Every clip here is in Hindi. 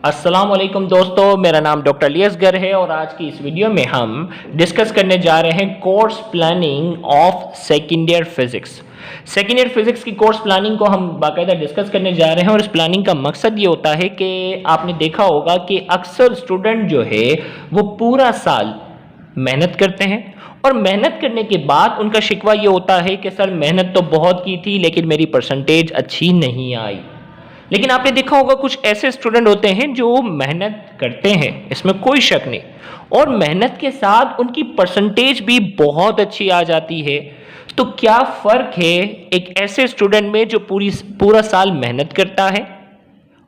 अस्सलाम वालेकुम दोस्तों, मेरा नाम डॉक्टर अली असगर है और आज की इस वीडियो में हम डिस्कस करने जा रहे हैं course planning of second year physics. Second year physics की कोर्स प्लानिंग को हम बाकायदा डिस्कस करने जा रहे हैं और इस प्लानिंग का मकसद ये होता है कि आपने देखा होगा कि अक्सर स्टूडेंट जो है वो पूरा साल मेहनत करते हैं और मेहनत करने के बाद उनका शिकवा ये होता है कि सर मेहनत तो बहुत की थी लेकिन मेरी परसेंटेज अच्छी नहीं आई। लेकिन आपने देखा होगा कुछ ऐसे स्टूडेंट होते हैं जो मेहनत करते हैं, इसमें कोई शक नहीं, और मेहनत के साथ उनकी परसेंटेज भी बहुत अच्छी आ जाती है। तो क्या फ़र्क है एक ऐसे स्टूडेंट में जो पूरा साल मेहनत करता है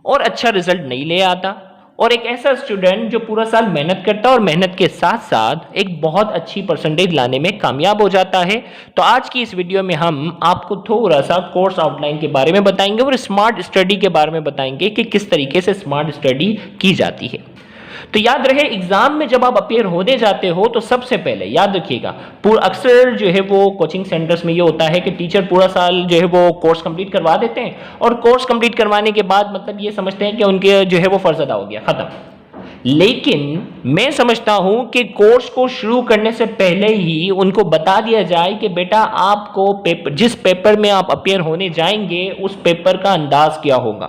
और अच्छा रिजल्ट नहीं ले आता, और एक ऐसा स्टूडेंट जो पूरा साल मेहनत करता है और मेहनत के साथ साथ एक बहुत अच्छी परसेंटेज लाने में कामयाब हो जाता है। तो आज की इस वीडियो में हम आपको थोड़ा सा कोर्स आउटलाइन के बारे में बताएंगे और स्मार्ट स्टडी के बारे में बताएंगे कि किस तरीके से स्मार्ट स्टडी की जाती है। तो याद रहे, एग्जाम में जब आप अपेयर होने जाते हो तो सबसे पहले याद रखिएगा, अक्सर जो है वो कोचिंग सेंटर्स में ये होता है कि टीचर पूरा साल जो है वो कोर्स कंप्लीट करवा देते हैं और कोर्स कंप्लीट करवाने के बाद मतलब ये समझते हैं कि उनके जो है वो फर्ज अदा हो गया, खत्म। लेकिन मैं समझता हूं कि कोर्स को शुरू करने से पहले ही उनको बता दिया जाए कि बेटा आपको जिस पेपर में आप अपेयर होने जाएंगे उस पेपर का अंदाज क्या होगा,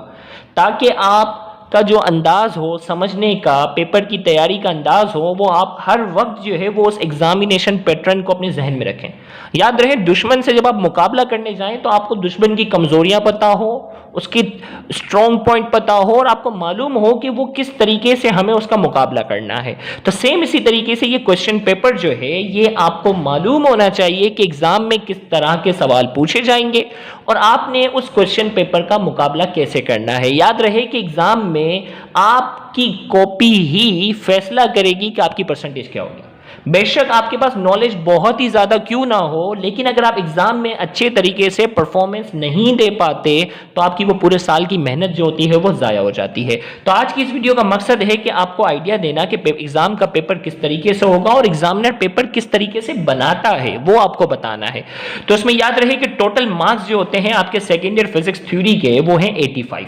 ताकि आप का जो अंदाज हो समझने का, पेपर की तैयारी का अंदाज हो, वो आप हर वक्त जो है वो उस एग्जामिनेशन पैटर्न को अपने जहन में रखें। याद रहे, दुश्मन से जब आप मुकाबला करने जाएं तो आपको दुश्मन की कमजोरियां पता हो, उसकी स्ट्रॉन्ग पॉइंट पता हो और आपको मालूम हो कि वो किस तरीके से हमें उसका मुकाबला करना है। तो सेम इसी तरीके से ये क्वेश्चन पेपर जो है ये आपको मालूम होना चाहिए कि एग्जाम में किस तरह के सवाल पूछे जाएंगे और आपने उस क्वेश्चन पेपर का मुकाबला कैसे करना है। याद रहे कि एग्जाम में आपकी कॉपी ही फैसला करेगी कि आपकी परसेंटेज क्या होगी। बेशक आपके पास नॉलेज बहुत ही ज्यादा क्यों ना हो, लेकिन अगर आप एग्जाम में अच्छे तरीके से परफॉर्मेंस नहीं दे पाते तो आपकी वो पूरे साल की मेहनत जो होती है वो जाया हो जाती है। तो आज की इस वीडियो का मकसद है कि आपको आइडिया देना कि एग्जाम का पेपर किस तरीके से होगा और एग्जामिनर पेपर किस तरीके से बनाता है वो आपको बताना है। तो इसमें याद रहे कि टोटल मार्क्स जो होते हैं आपके सेकेंड ईयर फिजिक्स थ्योरी के वो हैं 85,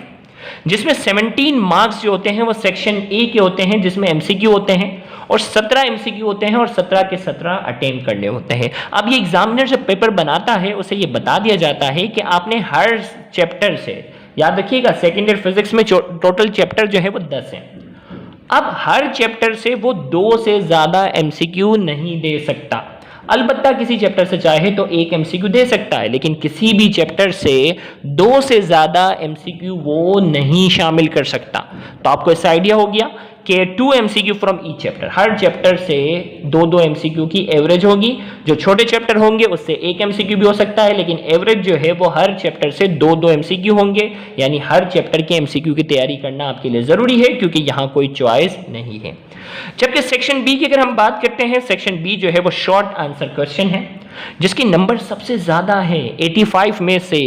जिसमें 17 मार्क्स जो होते हैं वो सेक्शन ए के होते हैं जिसमें एमसीक्यू होते हैं और 17 एमसीक्यू होते हैं और 17 के 17 अटेम्प्ट करने होते हैं। अब ये एग्जामिनर जब पेपर बनाता है उसे ये बता दिया जाता है कि आपने हर चैप्टर से, याद रखिएगा सेकेंड ईयर फिजिक्स में टोटल चैप्टर जो है वो 10 हैं। अब हर चैप्टर से वो 2 से ज्यादा एमसीक्यू नहीं दे सकता। अलबत्ता किसी चैप्टर से चाहे तो एक एमसीक्यू दे सकता है, लेकिन किसी भी चैप्टर से 2 से ज्यादा एमसीक्यू वो नहीं शामिल कर सकता। तो आपको इससे आइडिया हो गया कि 2 MCQ from each chapter, her chapter से 2-2 एमसीक्यू की एवरेज होगी। जो छोटे चैप्टर होंगे उससे 1 एमसीक्यू भी हो सकता है, लेकिन एवरेज जो है वो हर चैप्टर से 2-2 एमसीक्यू होंगे। यानी हर चैप्टर के एमसीक्यू की तैयारी करना आपके लिए जरूरी है क्योंकि यहां कोई चॉइस नहीं है। जबकि सेक्शन बी की अगर हम बात करते हैं, सेक्शन बी जो है वो शॉर्ट आंसर क्वेश्चन है जिसकी नंबर सबसे ज्यादा है। 85 में से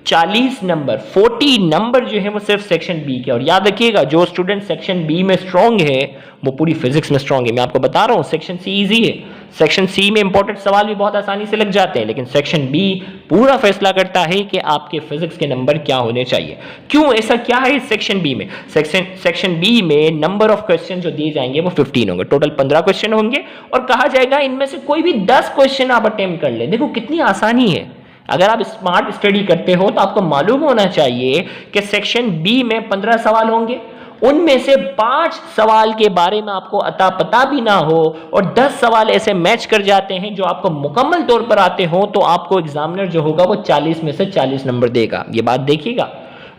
40 नंबर जो है वो सिर्फ सेक्शन बी के। और याद रखिएगा जो स्टूडेंट सेक्शन बी में स्ट्रांग है वो पूरी फिजिक्स में स्ट्रांग है। मैं आपको बता रहा हूं सेक्शन सी इजी है, सेक्शन सी में इंपॉर्टेंट सवाल भी बहुत आसानी से लग जाते हैं, लेकिन सेक्शन बी पूरा फैसला करता है कि आपके फिजिक्स के नंबर क्या होने चाहिए। क्यों ऐसा क्या है सेक्शन बी में? सेक्शन बी में नंबर ऑफ क्वेश्चन जो दिए जाएंगे वो 15 होंगे, टोटल 15 क्वेश्चन होंगे और कहा जाएगा इनमें से कोई भी 10 क्वेश्चन आप अटेम्प्ट कर ले। देखो कितनी आसानी है। अगर आप स्मार्ट स्टडी करते हो तो आपको मालूम होना चाहिए कि सेक्शन बी में 15 सवाल होंगे, उनमें से 5 सवाल के बारे में आपको अता पता भी ना हो और 10 सवाल ऐसे मैच कर जाते हैं जो आपको मुकम्मल तौर पर आते हो, तो आपको एग्जामिनर जो होगा वो 40 में से 40 नंबर देगा। ये बात देखिएगा,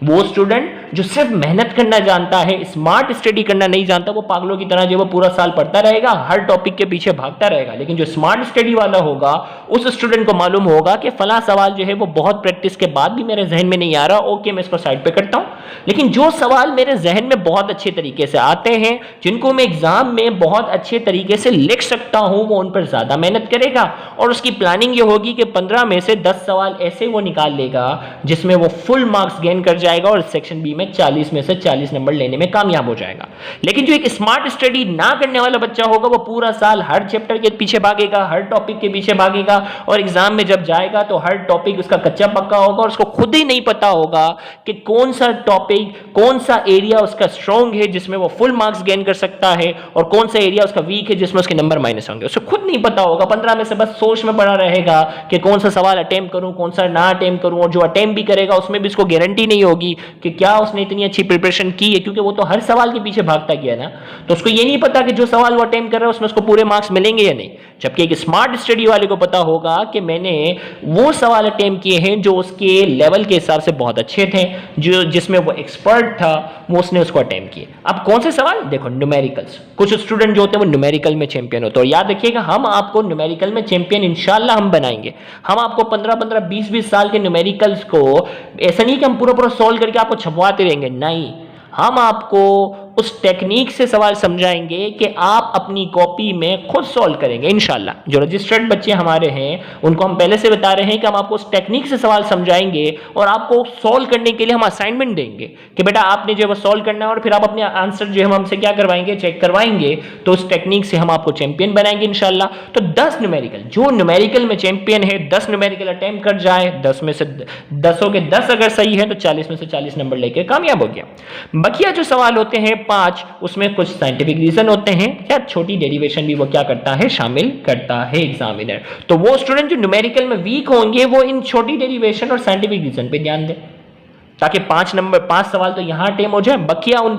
वो स्टूडेंट जो सिर्फ मेहनत करना जानता है, स्मार्ट स्टडी करना नहीं जानता, वो पागलों की तरह जो वो पूरा साल पढ़ता रहेगा, हर टॉपिक के पीछे भागता रहेगा। लेकिन जो स्मार्ट स्टडी वाला होगा उस स्टूडेंट को मालूम होगा कि फला सवाल जो है वो बहुत प्रैक्टिस के बाद भी मेरे जहन में नहीं आ रहा, ओके मैं इसको साइड पे करता हूं। लेकिन जो सवाल मेरे जहन में बहुत अच्छे तरीके से आते हैं, जिनको मैं एग्जाम में बहुत अच्छे तरीके से लिख सकता हूं, वो उन पर ज्यादा मेहनत करेगा और उसकी प्लानिंग ये होगी कि 15 में से 10 सवाल ऐसे वो निकाल लेगा जिसमें वो फुल मार्क्स गेन कर जाएगा और सेक्शन बी में 40 में से 40 नंबर लेने में कामयाब हो जाएगा। लेकिन जो एक स्मार्ट स्टडी ना करने वाला बच्चा होगा वो पूरा साल हर चैप्टर के पीछे भागेगा, हर टॉपिक के पीछे भागेगा और एग्जाम में जब जाएगा तो हर टॉपिक उसका कच्चा पक्का होगा और उसको खुद ही नहीं पता होगा कि कौन सा टॉपिक, कौन सा एरिया उसका स्ट्रॉन्ग है जिसमें वो फुल मार्क्स गेन कर सकता है और कौन सा एरिया उसका वीक है जिसमें उसके नंबर माइनस होंगे। उसको खुद नहीं पता होगा, 15 में से बस सोच में पड़ा रहेगा कि कौन सा सवाल अटेम्प्ट करूं, कौन सा ना अटेम्प्ट करूं, और जो अटेम्प्ट भी करेगा उसमें भी उसको गारंटी नहीं होगी कि क्या उसने इतनी अच्छी प्रिपरेशन की है, क्योंकि वो तो हर सवाल के पीछे भागता गया ना, तो उसको ये नहीं पता कि जो सवाल वो अटेम्प्ट कर रहा है उसमें उसको पूरे मार्क्स मिलेंगे या नहीं। जबकि एक स्मार्ट स्टडी वाले को पता होगा कि मैंने वो सवाल अटेम्प्ट किए हैं जो उसके लेवल के हिसाब से बहुत अच्छे थे, जो जिसमें वो एक्सपर्ट था, वो उसने उसको अटेम्प्ट किए। अब कौन से सवाल? देखो न्यूमेरिकल्स। कुछ स्टूडेंट जो होते हैं वो न्यूमेरिकल में चैंपियन होते हैं, और याद रखिएगा हम आपको न्यूमेरिकल में चैंपियन इंशाल्लाह हम बनाएंगे। हम आपको 15-15, 20-20 साल के न्यूमेरिकल्स को ऐसा नहीं कि हम पूरा सॉल्व करके आपको छपवाते रहेंगे, नहीं, हम आपको उस टेक्निक से सवाल समझाएंगे कि आप अपनी कॉपी में खुद सॉल्व करेंगे इंशाल्लाह। जो रजिस्टर्ड बच्चे हमारे हैं उनको हम पहले से बता रहे हैं कि हम आपको उस टेक्निक से सवाल समझाएंगे और आपको सॉल्व करने के लिए हम असाइनमेंट देंगे कि बेटा आपने जो है वो सॉल्व करना है और फिर आप अपने आंसर जो है हमसे क्या करवाएंगे, चेक करवाएंगे। तो उस टेक्निक से हम आपको चैंपियन बनाएंगे इंशाल्लाह। तो 10 न्यूमेरिकल, जो न्यूमेरिकल में चैंपियन है 10 न्यूमेरिकल अटेम्प्ट कर जाए, 10 में से 10 के 10 अगर सही है तो 40 में से 40 नंबर लेकर कामयाब हो गया। बकिया जो सवाल होते हैं 5, उसमें कुछ साइंटिफिक रीजन होते हैं या छोटी डेरिवेशन भी वो क्या करता है, शामिल करता है एग्जामिनर। तो वो स्टूडेंट जो न्यूमेरिकल में वीक होंगे वो इन छोटी डेरिवेशन और साइंटिफिक रीजन पे ध्यान दें, ताकि 5 सवाल तो यहां अटेम्प्ट हो जाए। बकिया उन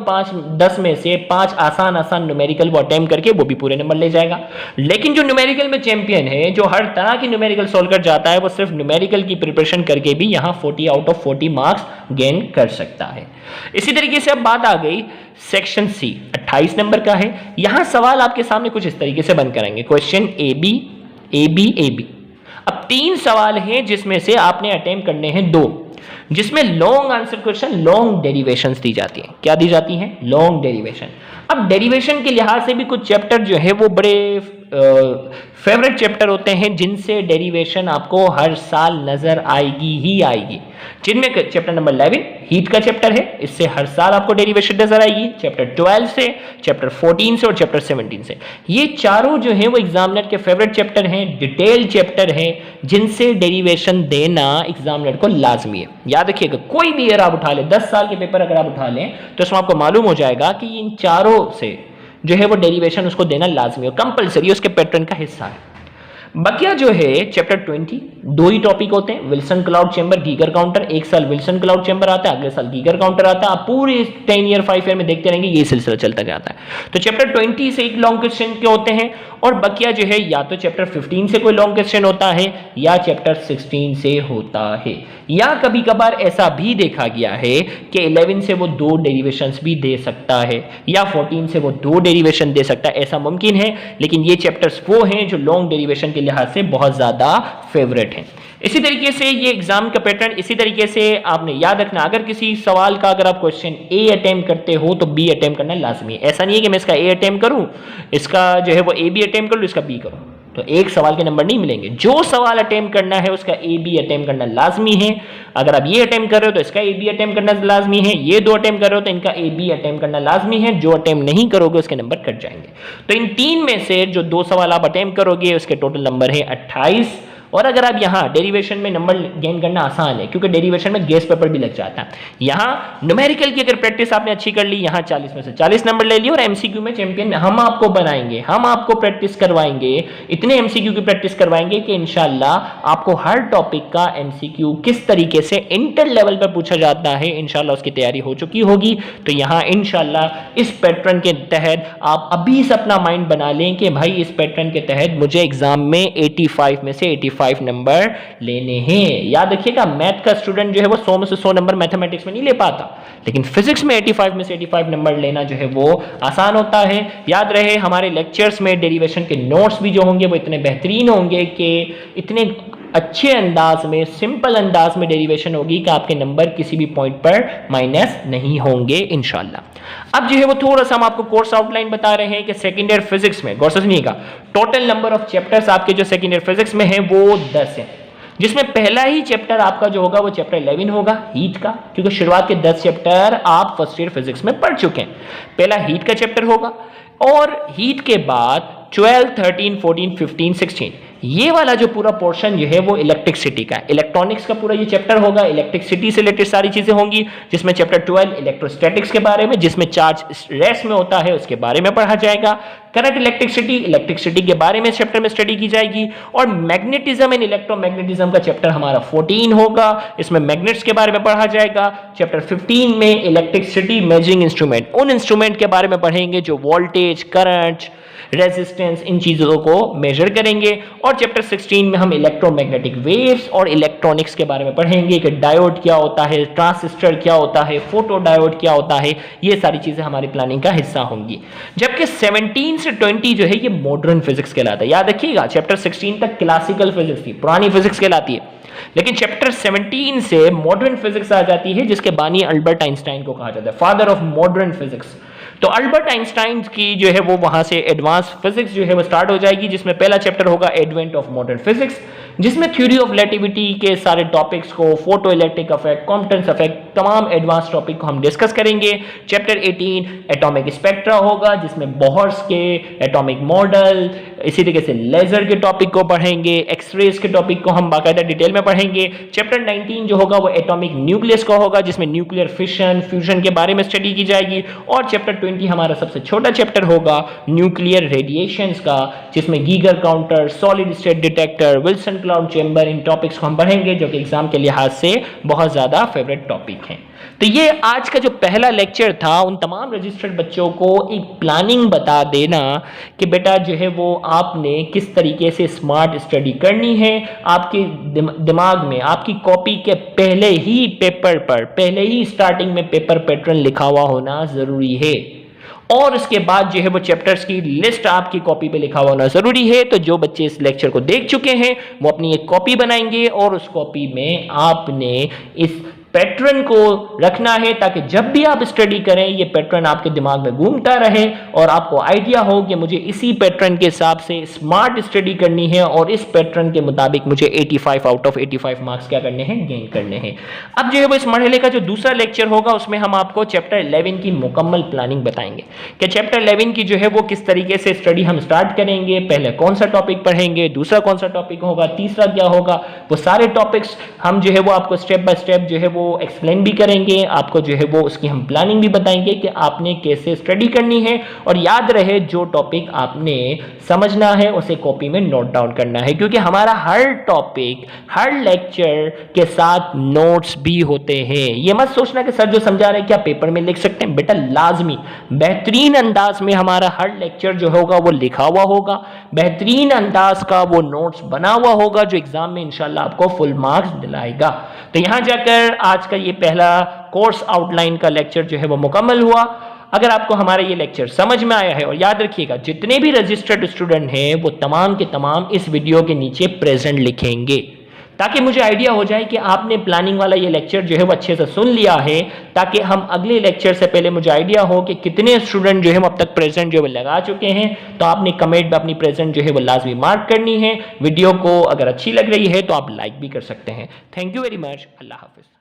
10 में से 5 आसान न्यूमेरिकल वो अटेम्प्ट करके वो भी पूरे नंबर ले जाएगा। लेकिन जो न्यूमेरिकल में चैंपियन है, जो हर तरह की न्यूमेरिकल सॉल्व कर जाता है, वो सिर्फ न्यूमेरिकल की प्रिपरेशन करके भी यहां 40 आउट ऑफ 40 मार्क्स गेन कर सकता है। इसी तरीके से अब बात आ गई सेक्शन सी, 28 नंबर का है। यहां सवाल आपके सामने कुछ इस तरीके से बन करेंगे, क्वेश्चन ए बी। अब 3 सवाल हैं जिसमें से आपने अटेम्प्ट करने हैं 2, जिसमें long answer question, long derivations दी जाती हैं। क्या दी जाती हैं? Long derivation. अब डेरिवेशन के लिहाज से भी कुछ चैप्टर जो है वो बड़े फेवरेट चैप्टर होते हैं जिनसे डेरिवेशन आपको हर साल नजर आएगी ही आएगी। जिनमें चैप्टर नंबर 11 हीट का चैप्टर है, इससे हर साल आपको डेरिवेशन नजर आएगी। चैप्टर 12 से, चैप्टर 14 से और चैप्टर 17 से, ये चारों जो है वो एग्जामिनर के फेवरेट चैप्टर हैं, डिटेल चैप्टर हैं, जिनसे डेरिवेशन देना एग्जामिनर को लाजमी है। याद रखिएगा, कोई भी ईयर आप उठा लें, 10 साल के पेपर अगर आप उठा लें तो इसमें आपको मालूम हो जाएगा कि इन चारों से जो है वो डेरिवेशन उसको देना लाजमी है, कंपलसरी, उसके पैटर्न का हिस्सा है। बकिया जो है चैप्टर 20, 2 ही टॉपिक होते हैं, Wilson cloud chamber, Geiger counter. एक साल विल्सन क्लाउड चैम्बर आता है, अगले साल गीगर काउंटर आता है। आप पूरे 10 ईयर 5 ईयर में देखते रहेंगे, ये सिलसिला चलता जाता है। तो चैप्टर 20 से एक लॉन्ग क्वेश्चन के होते हैं, और बकिया जो है या तो चैप्टर 15 से कोई लॉन्ग क्वेश्चन होता है या चैप्टर 16 से होता है, या कभी कभार ऐसा भी देखा गया है कि 11 से वो 2 डेरिवेशंस भी दे सकता है, या 14 से वो 2 डेरिवेशन दे सकता है, ऐसा मुमकिन है। लेकिन ये चैप्टर्स वो हैं जो लॉन्ग डेरिवेशन के लिहाज से बहुत ज्यादा फेवरेट हैं। इसी तरीके से ये एग्जाम का पैटर्न, इसी तरीके से आपने याद रखना, अगर किसी सवाल का अगर आप क्वेश्चन ए अटेम्प्ट करते हो तो बी अटेम्प्ट करना लाजमी है। ऐसा नहीं है कि मैं इसका ए अटेम्प्ट करूं, इसका जो है वो ए बी अटेम्प्ट करूं, इसका बी करूं, तो एक सवाल के नंबर नहीं मिलेंगे। जो सवाल अटेम्प्ट करना है उसका ए बी अटेम्प्ट करना लाजमी है। अगर आप ये अटेम्प्ट कर रहे हो तो इसका ए बी अटेम्प्ट करना लाजमी है, ये 2 अटेम्प्ट कर रहे हो तो इनका ए बी अटेम्प्ट करना लाजमी है। जो अटेम्प्ट नहीं करोगे उसके नंबर कट जाएंगे। तो इन 3 में से जो 2 सवाल आप अटेम्प्ट करोगे उसके टोटल नंबर है 28। और अगर आप यहाँ डेरिवेशन में नंबर गेन करना आसान है, क्योंकि डेरिवेशन में गेस पेपर भी लग जाता है। यहाँ न्यूमेरिकल की अगर प्रैक्टिस आपने अच्छी कर ली, यहाँ 40 में से 40 नंबर ले लिए, और एमसीक्यू में चैंपियन हम आपको बनाएंगे, हम आपको प्रैक्टिस करवाएंगे, इतने एमसीक्यू की प्रैक्टिस करवाएंगे कि इंशाल्लाह आपको हर टॉपिक का एमसीक्यू किस तरीके से इंटर लेवल पर पूछा जाता है इंशाल्लाह उसकी तैयारी हो चुकी होगी। तो यहाँ इंशाल्लाह इस पैटर्न के तहत आप अभी से अपना माइंड बना लें कि भाई इस पैटर्न के तहत मुझे एग्जाम में 85 में से 85 नंबर लेने हैं। याद रखिएगा, मैथ का स्टूडेंट जो है वो 100 में से 100 नंबर मैथमेटिक्स में नहीं ले पाता, लेकिन फिजिक्स में 85 में से 85 नंबर लेना जो है वो आसान होता है। याद रहे, हमारे लेक्चर्स में डेरिवेशन के नोट्स भी जो होंगे वो इतने बेहतरीन होंगे कि इतने अच्छे अंदाज में, सिंपल अंदाज में डेरिवेशन होगी कि आपके नंबर किसी भी पॉइंट पर माइनस नहीं होंगे इंशाल्लाह। अब जो है वो थोड़ा सा हम आपको कोर्स आउटलाइन बता रहे हैं कि सेकेंड ईयर फिजिक्स में, गौर से सुनिएगा, टोटल नंबर ऑफ चैप्टर्स आपके जो सेकेंड ईयर फिजिक्स में है वो 10 हैं। जिसमें पहला ही चैप्टर आपका जो होगा वो चैप्टर 11 होगा हीट का, क्योंकि शुरुआत के 10 चैप्टर आप फर्स्ट ईयर फिजिक्स में पढ़ चुके हैं। पहला हीट का चैप्टर होगा और हीट के बाद 12, 13, 14, 15, 16 ये वाला जो पूरा पोर्शन जो है वो इलेक्ट्रिसिटी का, इलेक्ट्रॉनिक्स का पूरा ये चैप्टर होगा। इलेक्ट्रिसिटी से रिलेटेड सारी चीजें होंगी, जिसमें चैप्टर 12 इलेक्ट्रोस्टैटिक्स के बारे में, जिसमें चार्ज रेस्ट में होता है उसके बारे में पढ़ा जाएगा। करंट इलेक्ट्रिसिटी के बारे में चैप्टर में स्टडी की जाएगी। और मैग्नेटिज्म एंड इलेक्ट्रोमैग्नेटिज्म का चैप्टर हमारा 14 होगा, इसमें मैग्नेट्स के बारे में पढ़ा जाएगा। चैप्टर 15 में इलेक्ट्रिसिटी मेजरिंग इंस्ट्रूमेंट, उन इंस्ट्रूमेंट के बारे में पढ़ेंगे जो वोल्टेज, करंट, रेजिस्टेंस इन चीजों को मेजर करेंगे। और चैप्टर 16 में हम इलेक्ट्रोमैग्नेटिक वेव्स और इलेक्ट्रॉनिक्स के बारे में पढ़ेंगे कि डायोड क्या होता है, ट्रांजिस्टर क्या होता है, फोटो डायोड क्या होता है। ये सारी चीजें हमारी प्लानिंग का हिस्सा होंगी। जबकि 17 से 20 जो है ये मॉडर्न फिजिक्स कहलाता है। याद रखिएगा चैप्टर 16 तक क्लासिकल फिजिक्स थी, पुरानी फिजिक्स कहलाती है, लेकिन चैप्टर 17 से मॉडर्न फिजिक्स आ जाती है, जिसके बानी अल्बर्ट आइंस्टाइन को कहा जाता है, फादर ऑफ मॉडर्न फिजिक्स। तो अल्बर्ट आइंस्टाइन की जो है वो वहां से एडवांस फिजिक्स जो है वो स्टार्ट हो जाएगी, जिसमें पहला चैप्टर होगा एडवेंट ऑफ मॉडर्न फिजिक्स, जिसमें थ्योरी ऑफ रिलेटिविटी के सारे टॉपिक्स को, फोटो इलेक्ट्रिक इफेक्ट, कॉम्पटेंस इफेक्ट, तमाम एडवांस टॉपिक को हम डिस्कस करेंगे। चैप्टर 18 एटॉमिक स्पेक्ट्रा होगा, जिसमें बोहर्स के एटॉमिक मॉडल, इसी तरीके से लेजर के टॉपिक को पढ़ेंगे, एक्सरेज के टॉपिक को हम बाकायदा डिटेल में पढ़ेंगे। चैप्टर 19 जो होगा वो एटॉमिक न्यूक्लियस का होगा, जिसमें न्यूक्लियर फिशन, फ्यूजन के बारे में स्टडी की जाएगी। और चैप्टर 20 हमारा सबसे छोटा चैप्टर होगा न्यूक्लियर रेडिएशंस का, जिसमें Geiger counter, solid state detector, Wilson cloud chamber, इन टॉपिक्स को हम पढ़ेंगे, जो कि एग्जाम के लिहाज से बहुत ज्यादा फेवरेट टॉपिक हैं। तो ये आज का जो पहला लेक्चर था, उन तमाम रजिस्टर्ड बच्चों को एक प्लानिंग बता देना कि बेटा जो है वो आपने किस तरीके से स्मार्ट स्टडी करनी है। आपके दिमाग में आपकी कॉपी के पहले ही पेपर पर, पहले ही स्टार्टिंग में पेपर पैटर्न लिखा हुआ होना जरूरी है, और उसके बाद जो है वो चैप्टर्स की लिस्ट आपकी कॉपी पे लिखा होना जरूरी है। तो जो बच्चे इस लेक्चर को देख चुके हैं वो अपनी एक कॉपी बनाएंगे और उस कॉपी में आपने इस पैटर्न को रखना है, ताकि जब भी आप स्टडी करें ये पैटर्न आपके दिमाग में घूमता रहे और आपको आइडिया हो कि मुझे इसी पैटर्न के हिसाब से स्मार्ट स्टडी करनी है और इस पैटर्न के मुताबिक मुझे 85 आउट ऑफ 85 मार्क्स क्या करने हैं, गेन करने हैं। अब जो है वो इस मरहले का जो दूसरा लेक्चर होगा उसमें हम आपको चैप्टर 11 की मुकम्मल प्लानिंग बताएंगे कि चैप्टर 11 की जो है वो किस तरीके से स्टडी हम स्टार्ट करेंगे, पहले कौन सा टॉपिक पढ़ेंगे, दूसरा कौन सा टॉपिक होगा, तीसरा क्या होगा। वो सारे टॉपिक्स हम जो है वो आपको स्टेप बाय स्टेप जो है वो एक्सप्लेन भी करेंगे, आपको जो है वो उसकी हम प्लानिंग भी बताएंगे कि आपने कैसे स्टडी करनी है। और याद रहे जो टॉपिक आपने समझना है उसे कॉपी में नोट डाउन करना है, क्योंकि हमारा हर टॉपिक, हर लेक्चर के साथ नोट्स भी होते हैं। ये मत सोचना कि सर जो समझा रहे हैं क्या पेपर में लिख सकते हैं, बेटा लाजमी बेहतरीन अंदाज में हमारा हर लेक्चर जो होगा वो लिखा हुआ होगा, बेहतरीन अंदाज का वो नोट्स बना हुआ होगा, जो एग्जाम में इंशाल्लाह आपको फुल मार्क्स दिलाएगा। तो यहां जाकर आज का ये पहला कोर्स आउटलाइन का लेक्चर जो है वो मुकम्मल हुआ। अगर आपको हमारा ये लेक्चर समझ में आया है, और याद रखिएगा जितने भी रजिस्टर्ड स्टूडेंट हैं वो तमाम के तमाम इस वीडियो के नीचे प्रेजेंट लिखेंगे, ताकि मुझे आइडिया हो जाए कि आपने प्लानिंग वाला ये लेक्चर जो है वो अच्छे से सुन लिया है, ताकि हम अगले लेक्चर से पहले मुझे आइडिया हो कि कितने स्टूडेंट जो है अब तक प्रेजेंट जो है लगा चुके हैं। तो आपने कमेंट में अपनी प्रेजेंट जो है वो लाजमी मार्क करनी है। वीडियो को अगर अच्छी लग रही है तो आप लाइक भी कर सकते हैं। Thank you very much. Allah Hafiz.